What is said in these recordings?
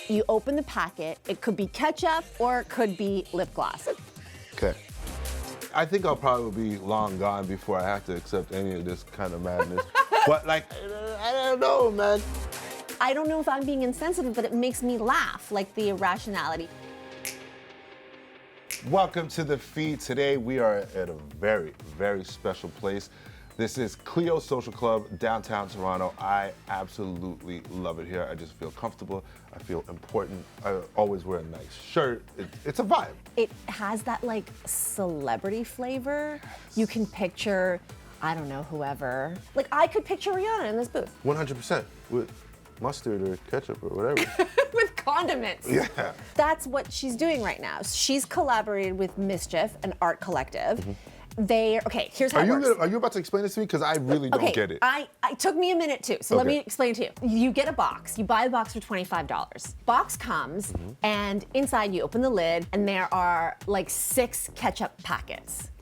You open the packet, it could be ketchup or it could be lip gloss. Okay. I think I'll probably be long gone before I have to accept any of this kind of madness. But like, I don't know, man. I don't know if I'm being insensitive, but it makes me laugh, like the irrationality. Welcome to the feed. Today we are at a very, very special place. This is Clio Social Club, downtown Toronto. I absolutely love it here. I just feel comfortable. I feel important. I always wear a nice shirt. It's a vibe. It has that like celebrity flavor. You can picture, I don't know, whoever. Like I could picture Rihanna in this booth. 100% with mustard or ketchup or whatever. With condiments. Yeah. That's what she's doing right now. She's collaborated with MSCHF, an art collective. Mm-hmm. Okay, here's how it works. Are you about to explain this to me? Because I really don't get it. It took me a minute too, so let me explain it to you. You get a box, you buy the box for $25. Box comes, and inside you open the lid, and there are like 6 ketchup packets.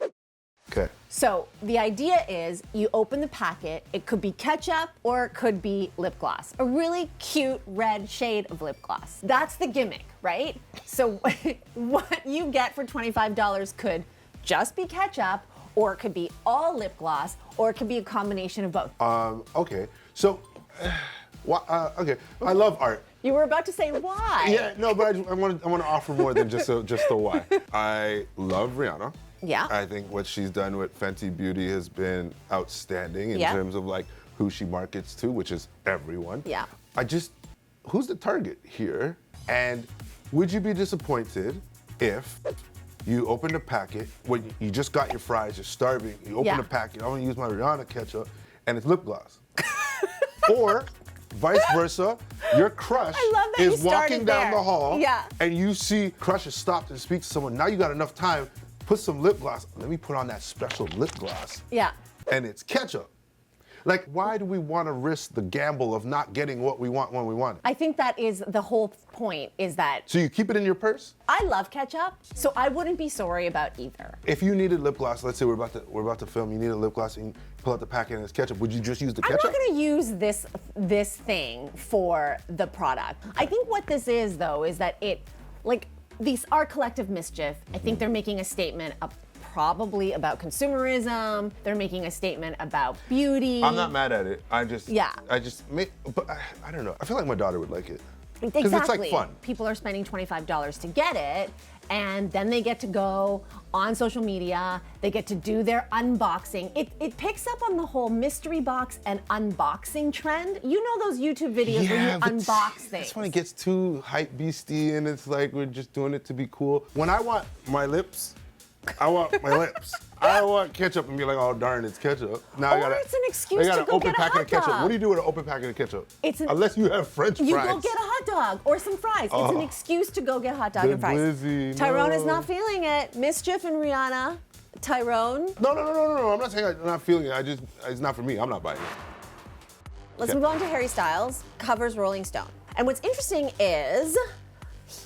Okay. So the idea is you open the packet, it could be ketchup or it could be lip gloss. A really cute red shade of lip gloss. That's the gimmick, right? So what you get for $25 could just be ketchup, or it could be all lip gloss, or it could be a combination of both. Okay. So, okay. I love art. You were about to say why. Yeah, no, but I want to offer more than just the why. I love Rihanna. Yeah. I think what she's done with Fenty Beauty has been outstanding in terms of like who she markets to, which is everyone. Yeah. Who's the target here? And would you be disappointed if you opened a packet, when you just got your fries, you're starving, you open the packet, I want to use my Rihanna ketchup, and it's lip gloss. Or vice versa, your crush is walking down the hall, and you see crush has stopped and speaks to someone. Now you got enough time, put some lip gloss. Let me put on that special lip gloss. Yeah. And it's ketchup. Like, why do we want to risk the gamble of not getting what we want when we want it? I think that is the whole point, is that. So you keep it in your purse? I love ketchup, so I wouldn't be sorry about either. If you needed lip gloss, let's say we're about to film, you needed lip gloss and you pull out the packet and it's ketchup, would you just use the ketchup? I'm not gonna use this thing for the product. I think what this is though, is that these art collective MSCHF, I think they're making a statement probably about consumerism. They're making a statement about beauty. I'm not mad at it. I don't know. I feel like my daughter would like it. Exactly. Because it's like fun. People are spending $25 to get it, and then they get to go on social media, they get to do their unboxing. It picks up on the whole mystery box and unboxing trend. You know those YouTube videos where you unbox things. That's when it gets too hype beastie and it's like we're just doing it to be cool. When I want my lips, I want my lips. I don't want ketchup and be like, oh darn, it's ketchup. Now it's an excuse to go get a hot dog. What do you do with an open packet of ketchup? Unless you have French fries. You go get a hot dog or some fries. It's an excuse to go get a hot dog and fries. Blizzy, Tyrone is not feeling it. MSCHF and Rihanna. Tyrone. No. I'm not saying I'm not feeling it. It's not for me. I'm not buying it. Let's move on to Harry Styles, covers Rolling Stone. And what's interesting is,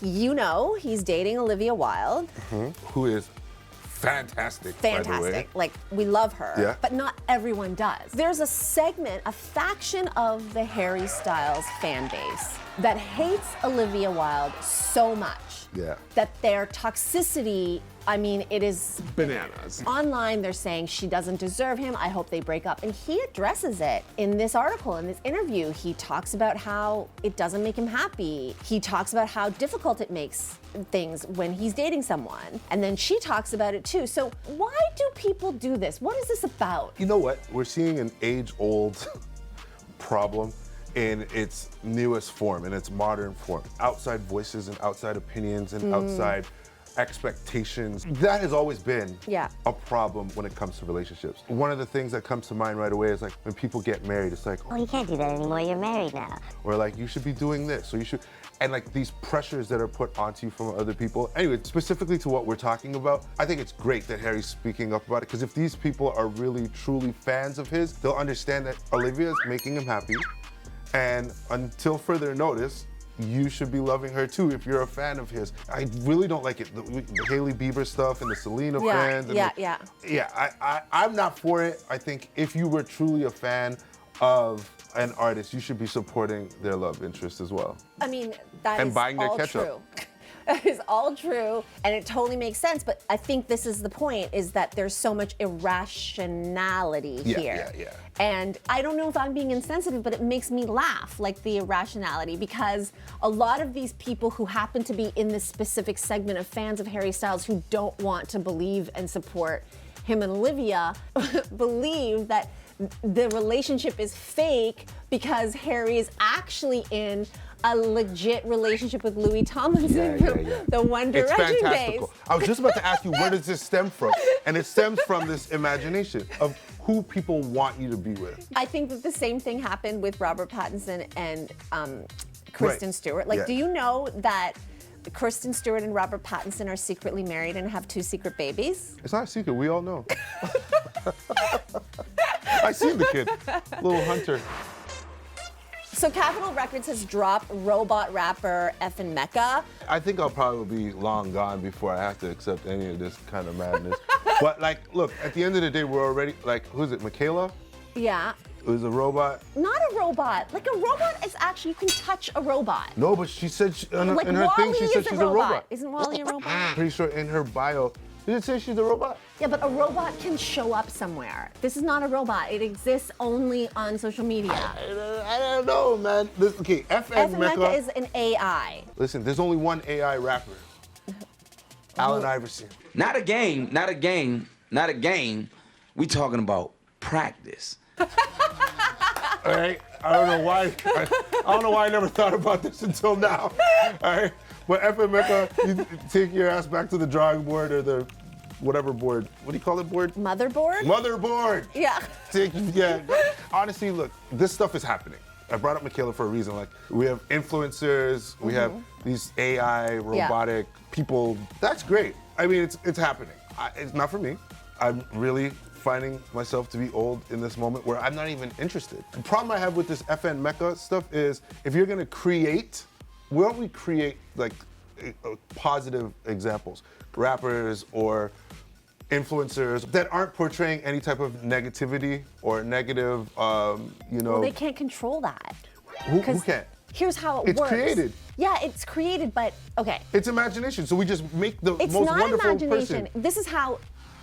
he's dating Olivia Wilde. Who is fantastic, by the way. Like, we love her, but not everyone does. There's a faction of the Harry Styles fan base that hates Olivia Wilde so much that their toxicity, it is bananas. Online, they're saying she doesn't deserve him. I hope they break up. And he addresses it in this article, in this interview. He talks about how it doesn't make him happy. He talks about how difficult it makes things when he's dating someone. And then she talks about it too. So why do people do this? What is this about? You know what? We're seeing an age-old problem in its newest form, in its modern form. Outside voices and outside opinions and outside expectations. That has always been a problem when it comes to relationships. One of the things that comes to mind right away is like when people get married, it's like, oh, you can't do that anymore, you're married now. Or like, you should be doing this, or you should, and like these pressures that are put onto you from other people. Anyway, specifically to what we're talking about, I think it's great that Harry's speaking up about it, because if these people are really, truly fans of his, they'll understand that Olivia is making him happy, and until further notice, you should be loving her too if you're a fan of his. I really don't like it, the Hailey Bieber stuff and the Selena fans. And I'm not for it. I think if you were truly a fan of an artist, you should be supporting their love interest as well. I mean, that And is buying their all ketchup. true. That is all true, and it totally makes sense. But I think this is the point: is that there's so much irrationality here. Yeah. And I don't know if I'm being insensitive, but it makes me laugh, like the irrationality, because a lot of these people who happen to be in this specific segment of fans of Harry Styles who don't want to believe and support him and Olivia believe that the relationship is fake because Harry is actually in a legit relationship with Louis Tomlinson from the One It's Direction fantastical. days. I was just about to ask you, where does this stem from? And it stems from this imagination of who people want you to be with. I think that the same thing happened with Robert Pattinson and Kristen Stewart. Like, Yeah. do you know that Kristen Stewart and Robert Pattinson are secretly married and have 2 secret babies? It's not a secret, we all know. I seen the kid, little Hunter. So Capitol Records has dropped robot rapper FnMecca. I think I'll probably be long gone before I have to accept any of this kind of madness. But like, look, at the end of the day, we're already, like, who's it, Michaela? Yeah. Who's a robot? Not a robot. Like a robot is actually, you can touch a robot. No, but she said, in Like her thing, she Wall-E said is she's a robot. Isn't Wall-E a robot? Pretty sure in her bio, did it say she's a robot? Yeah, but a robot can show up somewhere. This is not a robot. It exists only on social media. I don't know, man. Okay, FnMecca is an AI. Listen, there's only one AI rapper. Allen Iverson. Not a game, not a game, not a game. We talking about practice. All right, I don't know why. I don't know why I never thought about this until now. All right, but FnMecca, you take your ass back to the drawing board or the whatever board. What do you call it, board? Motherboard? Motherboard. Yeah. Yeah. Honestly, look, this stuff is happening. I brought up Michaela for a reason. Like, we have influencers, we have these AI, robotic people. That's great. I mean, it's happening. It's not for me. I'm really finding myself to be old in this moment where I'm not even interested. The problem I have with this FnMecca stuff is if you're gonna create, why don't we create like positive examples? Rappers or influencers that aren't portraying any type of negativity or negative, you know. Well, they can't control that. Who 'Cause can't? Here's how it It's works. created. Yeah, it's created, but okay. It's imagination. So we just make the It's most not wonderful imagination. person. This is how,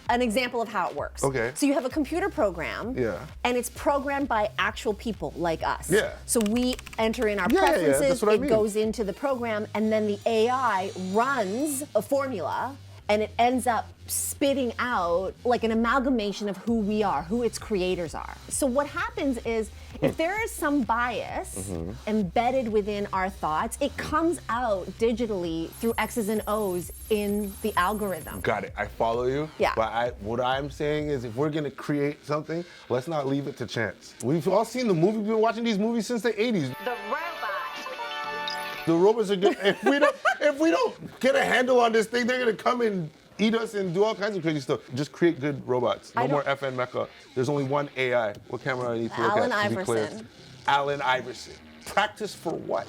an example of how it works. Okay. So you have a computer program. Yeah. And it's programmed by actual people like us. Yeah. So we enter in our Yeah, preferences, that's what I it mean. goes into the program, and then the AI runs a formula, and it ends up spitting out like an amalgamation of who we are, who its creators are. So what happens is, if there is some bias embedded within our thoughts, it comes out digitally through X's and O's in the algorithm. Got it. I follow you. Yeah. But what I'm saying is, if we're gonna create something, let's not leave it to chance. We've all seen the movie. We've been watching these movies since the '80s. The robot. The robots are good. If we don't get a handle on this thing, they're gonna come and eat us and do all kinds of crazy stuff. Just create good robots. No more FnMecca. There's only one AI. What camera do I need to look Allen at? To be clear? Iverson. Allen Iverson. Practice for what?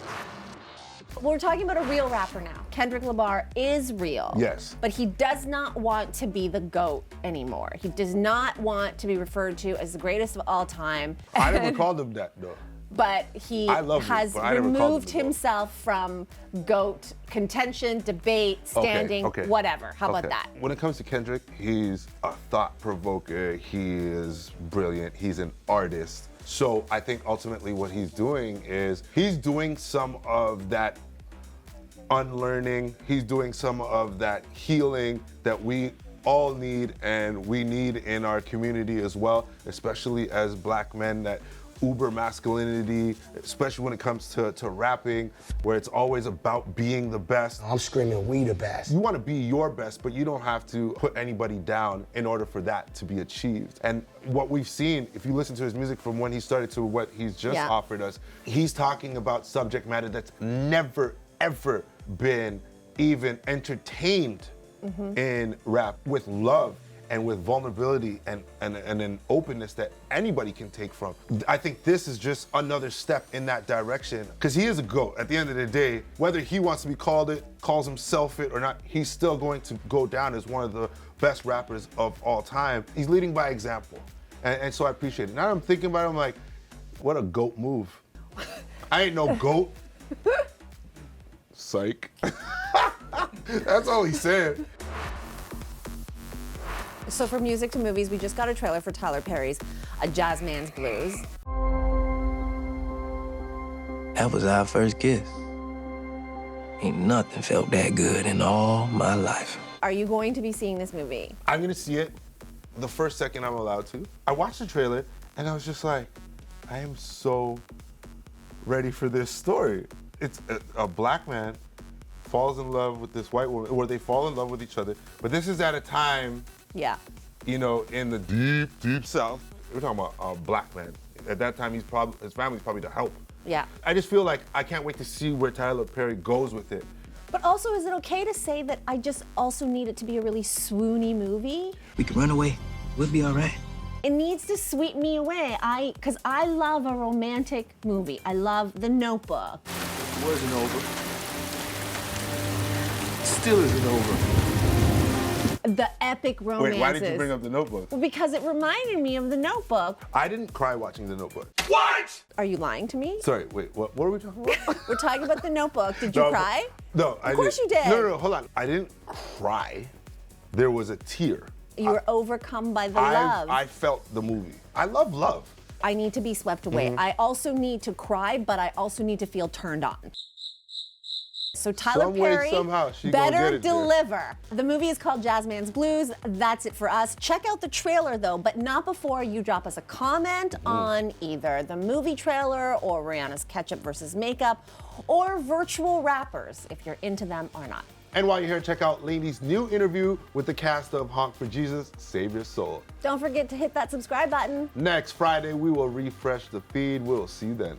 We're talking about a real rapper now. Kendrick Lamar is real. Yes. But he does not want to be the GOAT anymore. He does not want to be referred to as the greatest of all time. I never called him that though. But he I love you, has but I never called him removed the GOAT. himself from GOAT contention, debate, standing, okay. whatever. How about Okay. that? When it comes to Kendrick, he's a thought provoker. He is brilliant. He's an artist. So I think ultimately what he's doing is he's doing some of that unlearning. He's doing some of that healing that we all need and we need in our community as well, especially as black men, that uber masculinity, especially when it comes to rapping, where it's always about being the best. I'm screaming, we the best. You want to be your best, but you don't have to put anybody down in order for that to be achieved. And what we've seen, if you listen to his music from when he started to what he's just offered us, he's talking about subject matter that's never, ever been even entertained in rap, with love and with vulnerability and an openness that anybody can take from. I think this is just another step in that direction, because he is a GOAT. At the end of the day, whether he wants to be called it, calls himself it or not, he's still going to go down as one of the best rappers of all time. He's leading by example. And so I appreciate it. Now I'm thinking about it, I'm like, What a goat move. I ain't no goat. Psych. That's all he said. So for music to movies, we just got a trailer for Tyler Perry's A Jazz Man's Blues. That was our first kiss. Ain't nothing felt that good in all my life. Are you going to be seeing this movie? I'm gonna see it the first second I'm allowed to. I watched the trailer and I was just like, I am so ready for this story. It's a black man falls in love with this white woman, or they fall in love with each other. But this is at a time, Yeah. you know, in the deep, deep South. We're talking about a black man. At that time, his family's probably to help. Yeah. I just feel like I can't wait to see where Tyler Perry goes with it. But also, is it okay to say that I just also need it to be a really swoony movie? We can run away. We'll be all right. It needs to sweep me away. Because I love a romantic movie. I love The Notebook. Wasn't over. Still isn't over. The epic romances. Wait, why did you bring up The Notebook? Well, because it reminded me of The Notebook. I didn't cry watching The Notebook. What? Are you lying to me? Sorry, wait, what are we talking about? We're talking about The Notebook. Did you No, cry? No, I didn't. Of course you did. No, hold on. I didn't cry. There was a tear. You were overcome by the love. I felt the movie. I love love. I need to be swept away. I also need to cry, but I also need to feel turned on. So Tyler Some way, Perry somehow, she gonna better get it there. deliver. The movie is called Jazz Man's Blues. That's it for us. Check out the trailer though, but not before you drop us a comment on either the movie trailer or Rihanna's Ketchup versus Makeup or virtual rappers, if you're into them or not. And while you're here, check out Lainey's new interview with the cast of Honk for Jesus, Save Your Soul. Don't forget to hit that subscribe button. Next Friday, we will refresh the feed. We'll see you then.